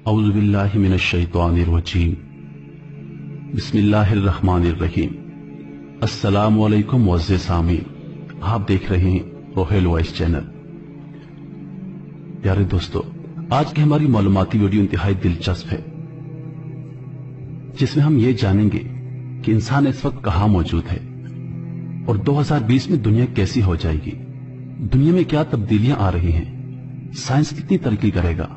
अऊज़ु बिल्लाहि मिनश शैतानिर रजीम। बिस्मिल्लाहिर्रहमानिर्रहीम। अस्सलामु अलैकुम मुअज़्ज़िज़ सामीन, आप देख रहे हैं रोहेल वॉइस चैनल। प्यारे दोस्तों, आज की हमारी मालूमाती वीडियो इंतहाई दिलचस्प है, जिसमें हम ये जानेंगे कि इंसान इस वक्त कहां मौजूद है और 2020 में दुनिया कैसी हो जाएगी, दुनिया में क्या तब्दीलियां आ रही हैं, साइंस कितनी तरक्की करेगा।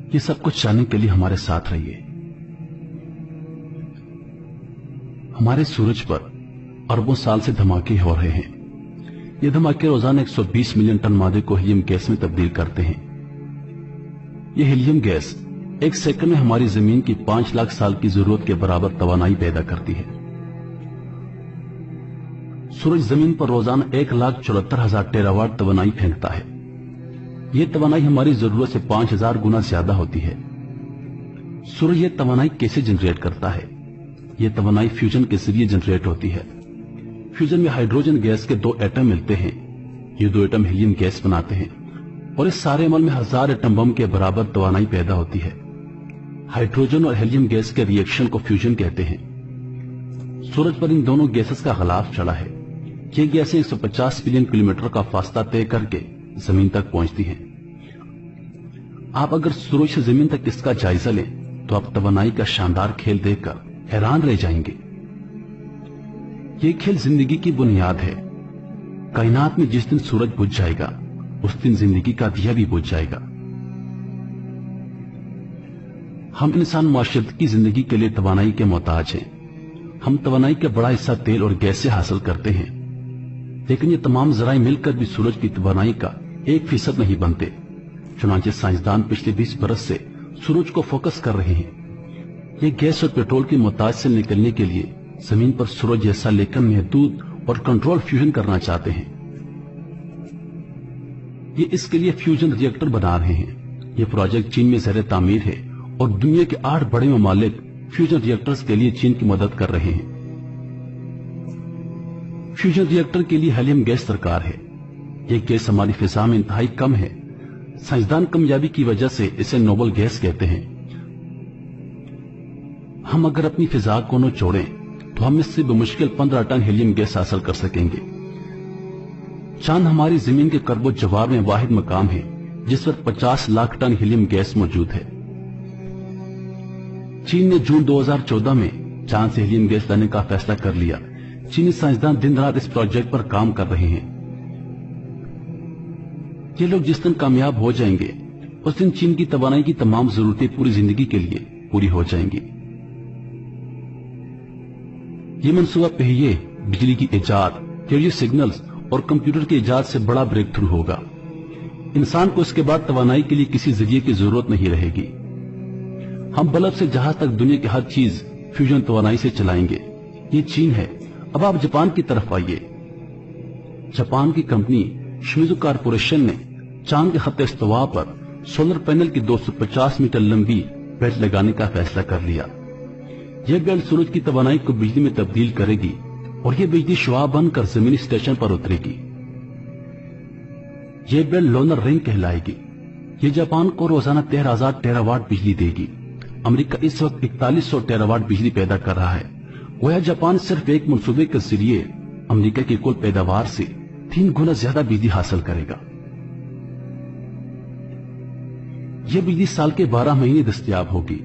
ये सब कुछ जानने के लिए हमारे साथ रहिए। हमारे सूरज पर अरबों साल से धमाके हो रहे हैं। ये धमाके रोजाना 120 मिलियन टन मादे को हीलियम गैस में तब्दील करते हैं। ये हीलियम गैस एक सेकंड में हमारी जमीन की 5 लाख साल की जरूरत के बराबर तवानाई पैदा करती है। सूरज जमीन पर रोजाना 1,74,000 टेरावाट तवानाई फेंकता है। यह तवानाई हमारी जरूरत से 5,000 गुना ज्यादा होती है। सूरज यह तवानाई कैसे जनरेट करता है? यह तवानाई फ्यूजन के जरिए जनरेट होती है। फ्यूजन में हाइड्रोजन गैस के 2 एटम मिलते हैं। ये 2 एटम हीलियम गैस बनाते हैं और इस सारे अमल में 1000 एटम बम के बराबर तवानाई पैदा होती है। हाइड्रोजन और हीलियम गैस के रिएक्शन को फ्यूजन कहते हैं। सूरज पर इन दोनों गैसेस का गिलाफ चढ़ा है। ये गैसें 150 बिलियन किलोमीटर का फासला तय करके जमीन तक पहुंचती हैं। आप अगर सूरज से जमीन तक इसका जायजा लें तो आप तवानाई का शानदार खेल देखकर हैरान रह जाएंगे। ये खेल जिंदगी की बुनियाद है। कायनात में जिस दिन सूरज बुझ जाएगा उस दिन जिंदगी का दिया भी बुझ जाएगा। हम इंसान माशरत की जिंदगी के लिए तवानाई के मोहताज हैं। हम तवानाई का बड़ा हिस्सा तेल और गैस से हासिल करते हैं, लेकिन ये तमाम जराए मिलकर भी सूरज की तवानाई का 1% नहीं बनते। चुनांचे साइंसदान पिछले 20 बरस से सूरज को फोकस कर रहे हैं। ये गैस और पेट्रोल की मोहताज से निकलने के लिए जमीन पर सूरज जैसा लेकिन महदूद और कंट्रोल फ्यूजन करना चाहते हैं। ये इसके लिए फ्यूजन रिएक्टर बना रहे हैं। ये प्रोजेक्ट चीन में ज़ेर तामीर है और दुनिया के 8 बड़े ममालिक फ्यूजन रिएक्टर्स के लिए चीन की मदद कर रहे हैं। फ्यूजन रिएक्टर के लिए हीलियम गैस दरकार है। यह गैस हमारी फिजा में इंतहाई कम है। साइंसदान कामयाबी की वजह से इसे नोबल गैस कहते हैं। हम अगर अपनी फिजा को न छोड़ें तो हम इससे बमुश्किल 15 टन हीलियम गैस हासिल कर सकेंगे। चांद हमारी जमीन के करबो जवाब में वाहिद मकाम है जिस पर 50 लाख टन हीलियम गैस मौजूद है। चीन ने जून 2014 में चांद से हीलियम गैस लाने का फैसला कर लिया। चीनी साइंसदान दिन रात इस प्रोजेक्ट पर काम कर रहे हैं। ये लोग जिस दिन कामयाब हो जाएंगे उस दिन चीन की तवानाई की तमाम जरूरतें पूरी जिंदगी के लिए पूरी हो जाएंगी। ये मंसूबा पहिए, बिजली की इजाद, रेडियो सिग्नल्स और कंप्यूटर की इजाद से बड़ा ब्रेक थ्रू होगा। इंसान को इसके बाद तवानाई के लिए किसी जरिए की जरूरत नहीं रहेगी। हम बल्ब से जहाज तक दुनिया की हर चीज फ्यूजन तवानाई से चलाएंगे। ये चीन है। अब आप जापान की तरफ आइए। जापान की कंपनी शिमिजू कॉर्पोरेशन ने चांद के खत्ते इस्तवा पर सोलर पैनल की 250 मीटर लंबी बेल्ट लगाने का फैसला कर लिया। यह बेल्ट सूरज की तवानाई को बिजली में तब्दील करेगी और यह बिजली शुआ बनकर जमीनी स्टेशन पर उतरेगी। यह बेल्ट लोनर रिंग कहलाएगी। यह जापान को रोजाना 13,000 टेरावाट बिजली देगी। अमेरिका इस वक्त 4100 टेरावाट बिजली पैदा कर रहा है। गोया जापान सिर्फ एक मंसूबे के जरिए अमेरिका की कुल पैदावार से 3 गुना ज्यादा बिजली हासिल करेगा। यह बिजली साल के 12 महीने दस्तयाब होगी।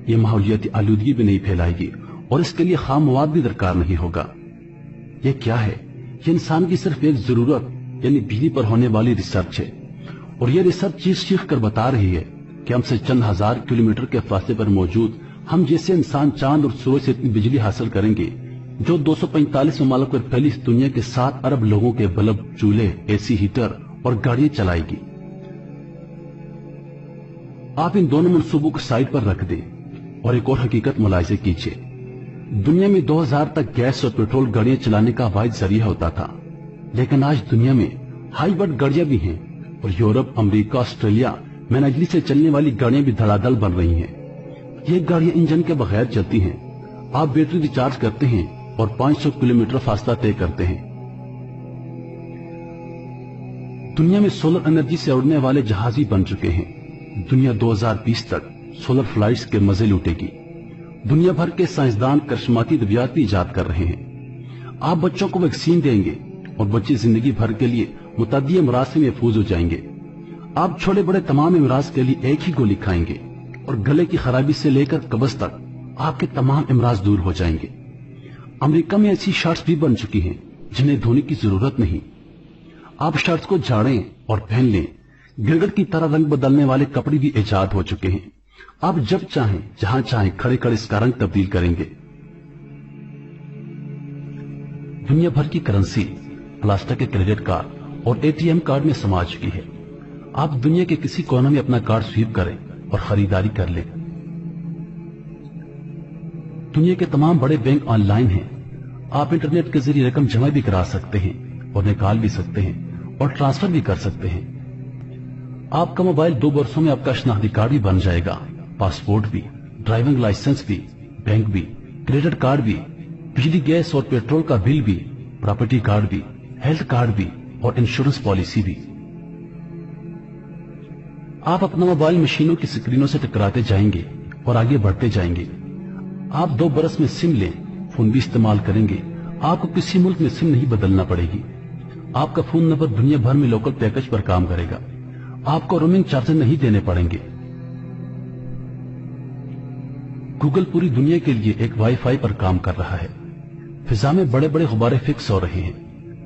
यह माहौलियाती आलूदगी भी नहीं फैलाएगी और इसके लिए खाम मवाद भी दरकार नहीं होगा। यह क्या है? यह इंसान की सिर्फ एक जरूरत यानी बिजली पर होने वाली रिसर्च है और यह रिसर्च चीज सीख कर बता रही है कि हमसे चंद हजार किलोमीटर के फासले पर मौजूद हम जैसे इंसान चांद और सूरज से इतनी बिजली हासिल करेंगे जो 245 ममालिक पर फैली इस दुनिया के 7 अरब लोगों के बल्ब, चूल्हे, एसी, हीटर और गाड़ियां चलाएगी। आप इन दोनों मंसूबों को साइड पर रख दें और एक और हकीकत मुलाहिजा कीजिए। दुनिया में 2000 तक गैस और पेट्रोल गाड़ियां चलाने का वाहिद जरिया होता था, लेकिन आज दुनिया में हाइब्रिड गाड़ियां भी हैं और यूरोप, अमेरिका, ऑस्ट्रेलिया में बिजली से चलने वाली गाड़ियां भी धड़ाधड़ बन रही हैं। ये गाड़ियां इंजन के बगैर चलती हैं। आप बैटरी रिचार्ज करते हैं और 500 किलोमीटर फासला तय करते हैं। दुनिया में सोलर एनर्जी से उड़ने वाले जहाज भी बन चुके हैं। दुनिया 2020 तक सोलर फ्लाइट्स के मजे लूटेगी। दुनिया भर के साइंसदान करिश्माती अद्वियात भी इजाद कर रहे हैं। आप बच्चों को वैक्सीन देंगे और बच्चे जिंदगी भर के लिए मुतअद्दी अमराज से महफूज हो जाएंगे। आप छोटे बड़े तमाम अमराज के लिए एक ही गोली खाएंगे और गले की खराबी से लेकर कब्ज तक आपके तमाम अमराज दूर हो जाएंगे। अमेरिका में ऐसी शर्ट्स भी बन चुकी हैं जिन्हें धोने की जरूरत नहीं। आप शर्ट्स को झाड़ें और पहन लें। गिरगिट की तरह रंग बदलने वाले कपड़े भी इजाद हो चुके हैं। आप जब चाहें जहां चाहें खड़े खड़े इसका रंग तब्दील करेंगे। दुनिया भर की करेंसी प्लास्टिक के क्रेडिट कार्ड और एटीएम कार्ड में समा चुकी है। आप दुनिया के किसी कोने में अपना कार्ड स्वीप करें और खरीदारी कर लें। दुनिया के तमाम बड़े बैंक ऑनलाइन हैं। आप इंटरनेट के जरिए रकम जमा भी करा सकते हैं और निकाल भी सकते हैं और ट्रांसफर भी कर सकते हैं। आपका मोबाइल 2 वर्षों में आपका शनाख्ती कार्ड भी बन जाएगा, पासपोर्ट भी, ड्राइविंग लाइसेंस भी, बैंक भी, क्रेडिट कार्ड भी, बिजली गैस और पेट्रोल का बिल भी, प्रॉपर्टी कार्ड भी, हेल्थ कार्ड भी और इंश्योरेंस पॉलिसी भी। आप अपना मोबाइल मशीनों की स्क्रीनों से टकराते जाएंगे और आगे बढ़ते जाएंगे। आप 2 बरस में सिम लें, फोन भी इस्तेमाल करेंगे। आपको किसी मुल्क में सिम नहीं बदलना पड़ेगी। आपका फोन नंबर दुनिया भर में लोकल पैकेज पर काम करेगा। आपको रोमिंग चार्जेस नहीं देने पड़ेंगे। गूगल पूरी दुनिया के लिए एक वाईफाई पर काम कर रहा है। फिजा में बड़े बड़े गुब्बारे फिक्स हो रहे हैं।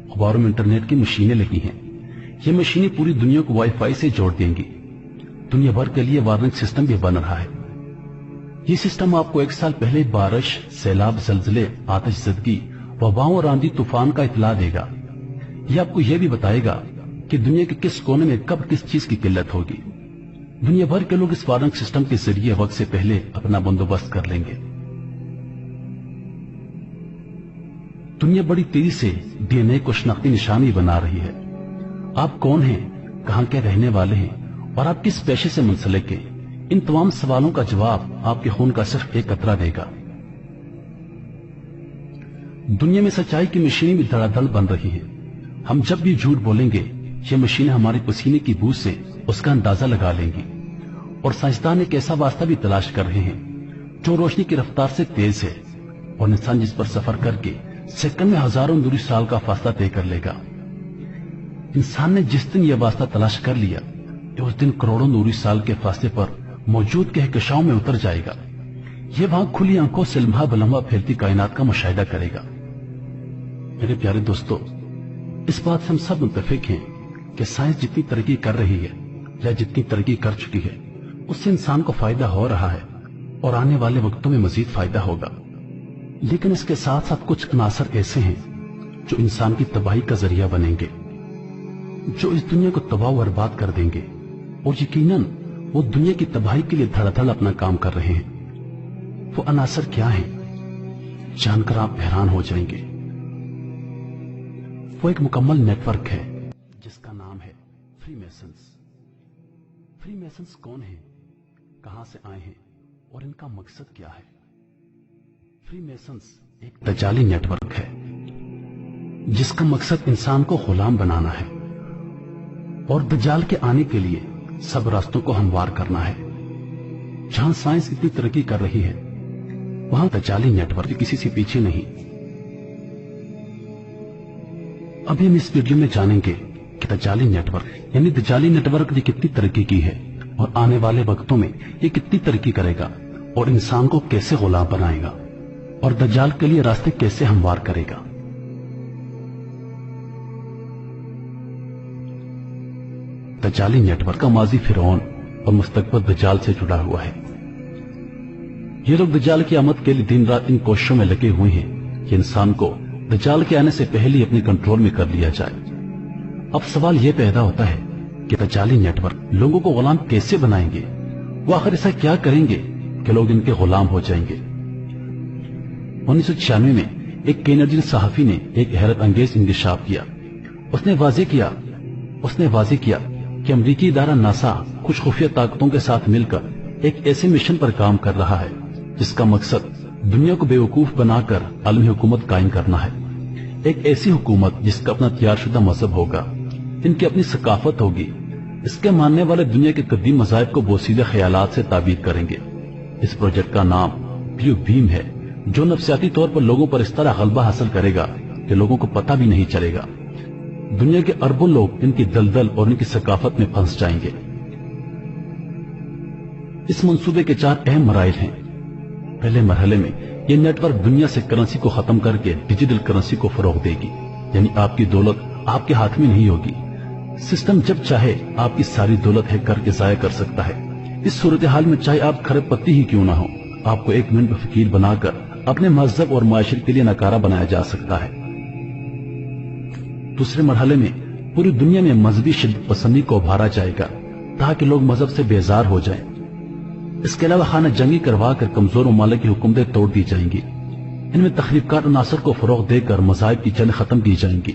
गुब्बारों में इंटरनेट की मशीनें लगी हैं। ये मशीनें पूरी दुनिया को वाईफाई से जोड़ देंगी। दुनिया भर के लिए वार्निंग सिस्टम भी बन रहा है। ये सिस्टम आपको 1 साल पहले बारिश, सैलाब, जलजले, आतिशज़दगी, वबाओं और आंधी तूफान का इत्तला देगा। यह आपको यह भी बताएगा कि दुनिया के किस कोने में कब किस चीज की किल्लत होगी। दुनिया भर के लोग इस वार्निंग सिस्टम के जरिए वक्त से पहले अपना बंदोबस्त कर लेंगे। दुनिया बड़ी तेजी से डीएनए को शनाख्ती निशानी बना रही है। आप कौन हैं, कहां के रहने वाले हैं और आप किस पेशे से मुंसलिक हैं, इन तमाम सवालों का जवाब आपके खून का सिर्फ एक कतरा देगा। दुनिया में सच्चाई की मशीनें भी धड़ाधड़ बन रही हैं। हम जब भी झूठ बोलेंगे, ये मशीनें हमारे पसीने की बू से उसका अंदाजा लगा लेंगी। और साइंसदान एक ऐसा वास्ता भी तलाश कर रहे हैं जो रोशनी की रफ्तार से तेज है और इंसान जिस पर सफर करके सेकंड में हजारों नूरी साल का फासला तय कर लेगा। इंसान ने जिस दिन यह वास्ता तलाश कर लिया, उस दिन करोड़ों नूरी साल के फासले पर मौजूद कहकशाओं में उतर जाएगा। यह वहां खुली आंखों से लम्हा बलम्हा फैलती कायनात का मुशाहिदा करेगा। मेरे प्यारे दोस्तों, इस बात से हम सब मुत्तफिक हैं कि साइंस जितनी तरक्की कर रही है या जितनी तरक्की कर चुकी है, उससे इंसान को फायदा हो रहा है और आने वाले वक्तों में मजीद फायदा होगा। लेकिन इसके साथ साथ कुछ अनासर ऐसे हैं जो इंसान की तबाही का जरिया बनेंगे, जो इस दुनिया को तबाह व बर्बाद कर देंगे। और यकीनन वो दुनिया की तबाही के लिए धड़ाधड़ अपना काम कर रहे हैं। वो अनासर क्या हैं, जानकर आप हैरान हो जाएंगे। वो एक मुकम्मल नेटवर्क है जिसका नाम है फ्रीमेसन्स। फ्रीमेसन्स कौन है, कहां से आए हैं और इनका मकसद क्या है? फ्रीमेसन्स एक दजाली नेटवर्क है जिसका मकसद इंसान को गुलाम बनाना है और दजाल के आने के लिए सब रास्तों को हमवार करना है। जहां साइंस इतनी तरक्की कर रही है, वहां दजाली नेटवर्क किसी से पीछे नहीं। अभी हम इस वीडियो में जानेंगे कि दजाली नेटवर्क यानी दजाली नेटवर्क ने कितनी तरक्की की है और आने वाले वक्तों में ये कितनी तरक्की करेगा और इंसान को कैसे गुलाम बनाएगा और दज्जाल के लिए रास्ते कैसे हमवार करेगा। दज्जाली नेटवर्क का माजी फिरौन और मुस्तकबिल दज्जाल से जुड़ा हुआ है। ये लोग दज्जाल की आमद के लिए दिन रात इन कोशिशों में लगे हुए हैं कि इंसान को दज्जाल के आने से पहले ही अपने कंट्रोल में कर लिया जाए। अब सवाल यह पैदा होता है कि दज्जाली नेटवर्क लोगों को गुलाम कैसे बनाएंगे? वो आखिर ऐसा क्या करेंगे कि लोग इनके गुलाम हो जाएंगे? 1996 में एक कैनेडियन सहाफी ने एक हैरत अंगेज इंकशाफ किया। उसने वाजे किया कि अमरीकी इदारा नासा कुछ खुफिया ताकतों के साथ मिलकर एक ऐसे मिशन पर काम कर रहा है जिसका मकसद दुनिया को बेवकूफ बनाकर आलमी हुकूमत कायम करना है। एक ऐसी हुकूमत जिसका अपना तैयारशुदा मजहब होगा, इनकी अपनी सकाफत होगी, اس کے ماننے والے دنیا کے قدیم مذاہب کو بوسیدہ خیالات سے تعبیر کریں گے۔ اس پروجیکٹ کا نام بلیو بیم ہے، جو نفسیاتی طور پر لوگوں پر اس طرح غلبہ حاصل کرے گا کہ لوگوں کو پتہ بھی نہیں چلے گا۔ دنیا کے اربوں لوگ ان کی دلدل اور ان کی ثقافت میں پھنس جائیں گے۔ اس منصوبے کے 4 اہم مراحل ہیں۔ پہلے مرحلے میں یہ نیٹ ورک دنیا سے کرنسی کو ختم کر کے ڈیجیٹل کرنسی کو فروغ دے گی، یعنی آپ کی دولت آپ کے ہاتھ میں نہیں ہوگی۔ سسٹم جب چاہے آپ کی ساری دولت ہیک کر کے ضائع کر سکتا ہے۔ اس صورتحال میں چاہے آپ کھرب پتی ہی کیوں نہ ہو، آپ کو 1 منٹ میں فقیر بنا کر اپنے مذہب اور معاشرے کے لیے ناکارہ بنایا جا سکتا ہے۔ دوسرے مرحلے میں پوری دنیا میں مذہبی شدت پسندی کو ابھارا جائے گا تاکہ لوگ مذہب سے بیزار ہو جائیں۔ اس کے علاوہ خانہ جنگی کروا کر کمزور ممالک کی حکومتیں توڑ دی جائیں گی۔ ان میں تخریب کار عناصر کو فروغ دے کر مذاہب کی جنگ ختم کی جائیں گی۔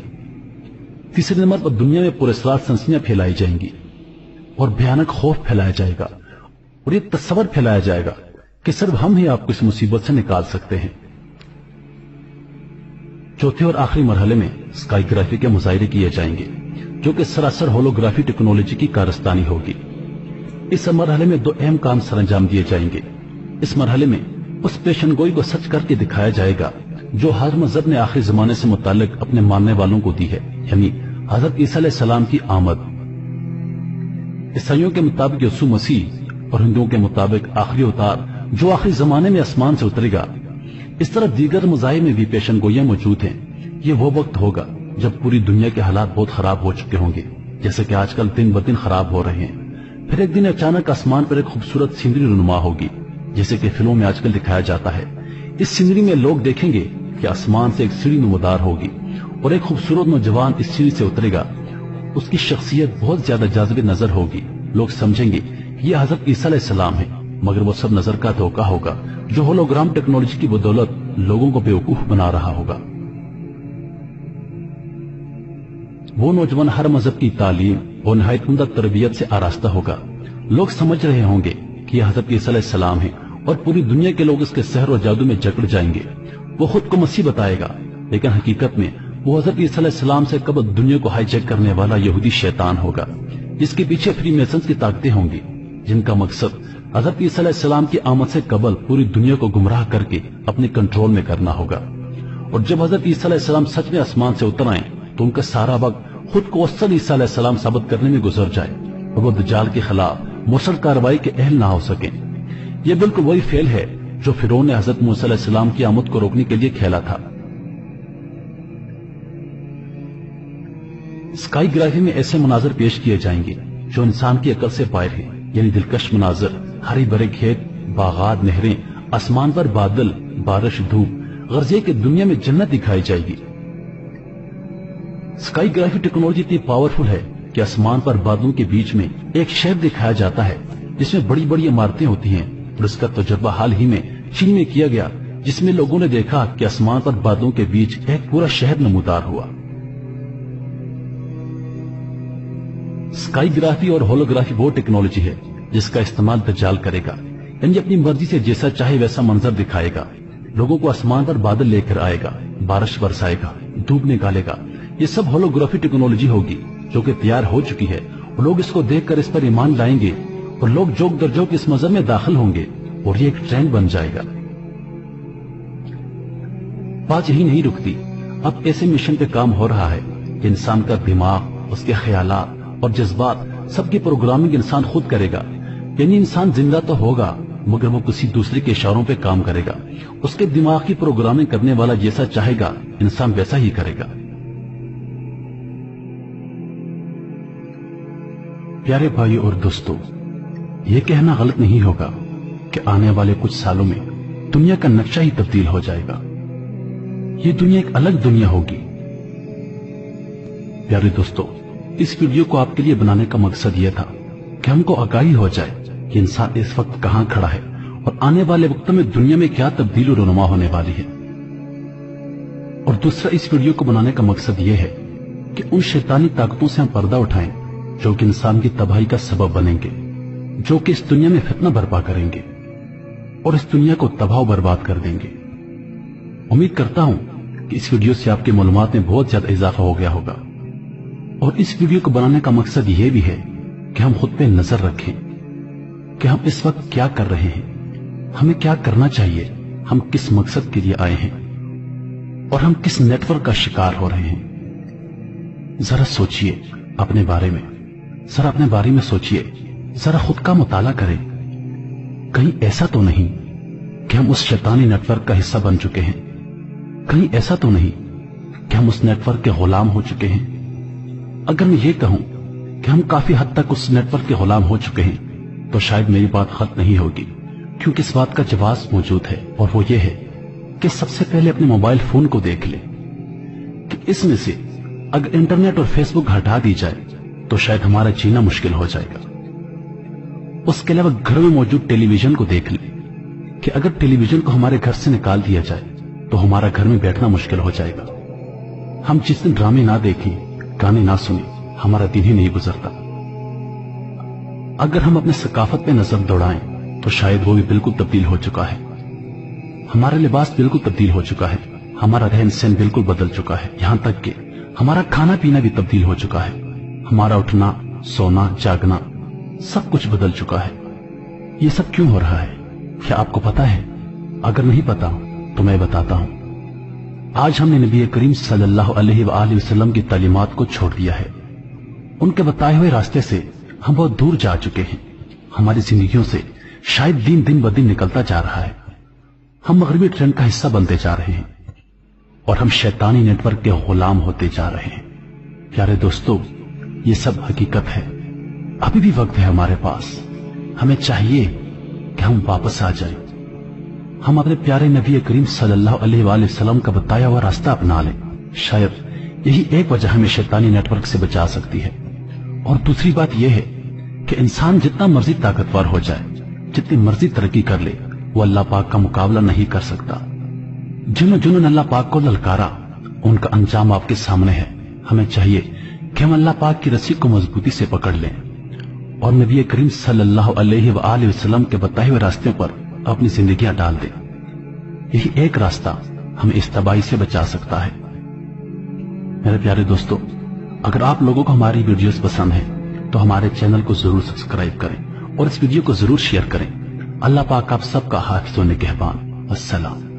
تیسرے نمبر پر دنیا میں پراسرار سنسنیاں پھیلائی جائیں گی اور بھیانک خوف پھیلایا جائے گا، اور یہ تصور پھیلایا جائے گا کہ صرف ہم ہی آپ کو اس مصیبت سے نکال سکتے ہیں۔ چوتھے اور آخری مرحلے میں اسکائی گرافی کے مظاہرے کیے جائیں گے، جو کہ سراسر ہولوگرافی ٹیکنالوجی کی کارستانی ہوگی۔ اس مرحلے میں 2 اہم کام سر انجام دیے جائیں گے۔ اس مرحلے میں اس پیشن گوئی کو سچ کر کے دکھایا جائے گا جو ہر مذہب نے آخری زمانے سے متعلق اپنے ماننے والوں کو دی ہے، یعنی حضرت عیسیٰ علیہ السلام کی آمد۔ عیسائیوں کے مطابق یسوع مسیح اور ہندوؤں کے مطابق آخری اوتار جو آخری زمانے میں آسمان سے اترے گا۔ اس طرح دیگر مذاہب میں بھی پیشن گوئیاں موجود ہیں۔ یہ وہ وقت ہوگا جب پوری دنیا کے حالات بہت خراب ہو چکے ہوں گے، جیسے کہ آج کل دن بدن خراب ہو رہے ہیں۔ پھر ایک دن اچانک آسمان پر ایک خوبصورت سینری رونما ہوگی، جیسے کہ فلموں میں آج کل دکھایا جاتا ہے۔ اس سینری میں لوگ دیکھیں گے کہ آسمان سے ایک سیڑھی نمودار ہوگی اور ایک خوبصورت نوجوان اس سیڑھی سے اترے گا۔ اس کی شخصیت بہت زیادہ جاذب نظر ہوگی۔ لوگ سمجھیں گے یہ حضرت عیسیٰ علیہ السلام ہے، مگر وہ سب نظر کا دھوکہ ہوگا جو ہولوگرام ٹیکنالوجی کی بدولت لوگوں کو بیوقوف بنا رہا ہوگا۔ وہ نوجوان ہر مذہب کی تعلیم اور نہایت عمدہ تربیت سے آراستہ ہوگا۔ لوگ سمجھ رہے ہوں گے کہ یہ حضرت عیسیٰ علیہ السلام ہے، اور پوری دنیا کے لوگ اس کے سحر اور جادو میں جکڑ جائیں گے۔ وہ خود کو مسیح بتائے گا، لیکن حقیقت میں وہ حضرت عیسیٰ علیہ السلام سے قبل دنیا کو ہائی جیک کرنے والا یہودی شیطان ہوگا، جس کے پیچھے فری میسنز کی طاقتیں ہوں گی، جن کا مقصد حضرت عیسیٰ علیہ السلام کی آمد سے قبل پوری دنیا کو گمراہ کر کے اپنے کنٹرول میں کرنا ہوگا۔ اور جب حضرت عیسیٰ علیہ السلام سچ میں آسمان سے اتر آئیں تو ان کا سارا وقت خود کو اصل عیسیٰ علیہ السلام ثابت کرنے میں گزر جائے اور وہ دجال کے خلاف مرسل کارروائی کے اہل نہ ہو سکیں۔ یہ بالکل وہی فعل ہے جو فرعون نے حضرت موسیٰ علیہ السلام کی آمد کو روکنے کے لیے کھیلا تھا۔ اسکائی گرافی میں ایسے مناظر پیش کیے جائیں گے جو انسان کی عقل سے باہر ہیں، یعنی دلکش مناظر، ہری بھرے کھیت، باغات، نہریں، آسمان پر بادل، بارش، دھوپ، غرض یہ کہ دنیا میں جنت دکھائی جائے گی۔ اسکائی گرافی ٹیکنالوجی اتنی پاورفل ہے کہ آسمان پر بادلوں کے بیچ میں ایک شہر دکھایا جاتا ہے جس میں بڑی بڑی عمارتیں ہوتی ہیں، اور اس کا تجربہ حال ہی میں چین میں کیا گیا، جس میں لوگوں نے دیکھا کہ آسمان پر بادلوں کے بیچ ایک پورا شہر نمودار ہوا۔ اسکائی گرافی اور ہولوگرافی وہ ٹیکنالوجی ہے جس کا استعمال دجال کرے گا، یعنی اپنی مرضی سے جیسا چاہے ویسا منظر دکھائے گا۔ لوگوں کو آسمان پر بادل لے کر آئے گا، بارش برسائے گا، دھوپ نکالے گا۔ یہ سب ہولوگرافی ٹیکنالوجی ہوگی جو کہ تیار ہو چکی ہے، اور لوگ اس کو دیکھ کر اس پر ایمان لائیں گے، اور لوگ جوک در جوک اس مذہب میں داخل ہوں گے، اور یہ ایک ٹرینڈ بن جائے گا۔ بات یہی نہیں رکتی، اب ایسے مشن پہ کام ہو رہا ہے کہ انسان کا دماغ، اس کے خیالات اور جذبات سب کی پروگرامنگ انسان خود کرے گا، یعنی انسان زندہ تو ہوگا مگر وہ کسی دوسرے کے اشاروں پہ کام کرے گا۔ اس کے دماغ کی پروگرامنگ کرنے والا جیسا چاہے گا انسان ویسا ہی کرے گا۔ پیارے بھائی اور دوستو، یہ کہنا غلط نہیں ہوگا کہ آنے والے کچھ سالوں میں دنیا کا نقشہ ہی تبدیل ہو جائے گا۔ یہ دنیا ایک الگ دنیا ہوگی۔ پیارے دوستو، اس ویڈیو کو آپ کے لیے بنانے کا مقصد یہ تھا کہ ہم کو آگاہی ہو جائے کہ انسان اس وقت کہاں کھڑا ہے اور آنے والے وقتوں میں دنیا میں کیا تبدیلی و رونما ہونے والی ہے۔ اور دوسرا، اس ویڈیو کو بنانے کا مقصد یہ ہے کہ ان شیطانی طاقتوں سے ہم پردہ اٹھائیں جو کہ انسان کی تباہی کا سبب بنیں گے، جو کہ اس دنیا میں فتنہ برپا کریں گے اور اس دنیا کو تباہ و برباد کر دیں گے۔ امید کرتا ہوں کہ اس ویڈیو سے آپ کی معلومات میں بہت زیادہ اضافہ ہو گیا ہوگا، اور اس ویڈیو کو بنانے کا مقصد یہ بھی ہے کہ ہم خود پہ نظر رکھیں کہ ہم اس وقت کیا کر رہے ہیں، ہمیں کیا کرنا چاہیے، ہم کس مقصد کے لیے آئے ہیں اور ہم کس نیٹ ورک کا شکار ہو رہے ہیں۔ ذرا سوچئے اپنے بارے میں، ذرا اپنے بارے میں سوچئے، ذرا خود کا مطالعہ کریں۔ کہیں ایسا تو نہیں کہ ہم اس شیطانی نیٹ ورک کا حصہ بن چکے ہیں؟ کہیں ایسا تو نہیں کہ ہم اس نیٹ ورک کے غلام ہو چکے ہیں؟ اگر میں یہ کہوں کہ ہم کافی حد تک اس نیٹ ورک کے غلام ہو چکے ہیں تو شاید میری بات غلط نہیں ہوگی، کیونکہ اس بات کا جواز موجود ہے، اور وہ یہ ہے کہ سب سے پہلے اپنے موبائل فون کو دیکھ لیں کہ اس میں سے اگر انٹرنیٹ اور فیس بک ہٹا دی جائے تو شاید ہمارا جینا مشکل ہو جائے گا۔ اس کے علاوہ گھر میں موجود ٹیلی ویژن کو دیکھ لیں کہ اگر ٹیلی ویژن کو ہمارے گھر سے نکال دیا جائے تو ہمارا گھر میں بیٹھنا مشکل ہو جائے گا۔ ہم جس دن ڈرامے نہ دیکھیں، گانے نہ سنیں، ہمارا دن ہی نہیں گزرتا۔ اگر ہم اپنے ثقافت پہ نظر دوڑائیں تو شاید وہ بھی بالکل تبدیل ہو چکا ہے۔ ہمارا لباس بالکل تبدیل ہو چکا ہے، ہمارا رہن سہن بالکل بدل چکا ہے، یہاں تک کہ ہمارا کھانا پینا بھی تبدیل ہو چکا ہے۔ ہمارا اٹھنا، سونا، جاگنا سب کچھ بدل چکا ہے۔ یہ سب کیوں ہو رہا ہے؟ کیا آپ کو پتا ہے؟ اگر نہیں پتا تو میں بتاتا ہوں۔ آج ہم نے نبی کریم صلی اللہ علیہ وآلہ وسلم کی تعلیمات کو چھوڑ دیا ہے۔ ان کے بتائے ہوئے راستے سے ہم بہت دور جا چکے ہیں۔ ہماری زندگیوں سے شاید دن بدن نکلتا جا رہا ہے۔ ہم مغربی ٹرینڈ کا حصہ بنتے جا رہے ہیں اور ہم شیطانی نیٹ ورک کے غلام ہوتے جا رہے ہیں۔ پیارے دوستو، یہ سب حقیقت ہے۔ ابھی بھی وقت ہے ہمارے پاس۔ ہمیں چاہیے کہ ہم واپس آ جائیں، ہم اپنے پیارے نبی کریم صلی اللہ علیہ وآلہ وسلم کا بتایا ہوا راستہ اپنا لیں۔ شاید یہی ایک وجہ ہمیں شیطانی نیٹ ورک سے بچا سکتی ہے۔ اور دوسری بات یہ ہے کہ انسان جتنا مرضی طاقتور ہو جائے، جتنی مرضی ترقی کر لے، وہ اللہ پاک کا مقابلہ نہیں کر سکتا۔ جنہوں نے اللہ پاک کو للکارا، ان کا انجام آپ کے سامنے ہے۔ ہمیں چاہیے کہ ہم اللہ پاک کی رسی کو مضبوطی سے پکڑ لیں اور نبی کریم صلی اللہ علیہ وآلہ وسلم کے بتائے ہوئے راستے پر اپنی زندگیاں ڈال دیں۔ یہی ایک راستہ ہمیں اس تباہی سے بچا سکتا ہے۔ میرے پیارے دوستو، اگر آپ لوگوں کو ہماری ویڈیوز پسند ہیں تو ہمارے چینل کو ضرور سبسکرائب کریں اور اس ویڈیو کو ضرور شیئر کریں۔ اللہ پاک آپ سب کا حافظ و نگہبان۔ السلام۔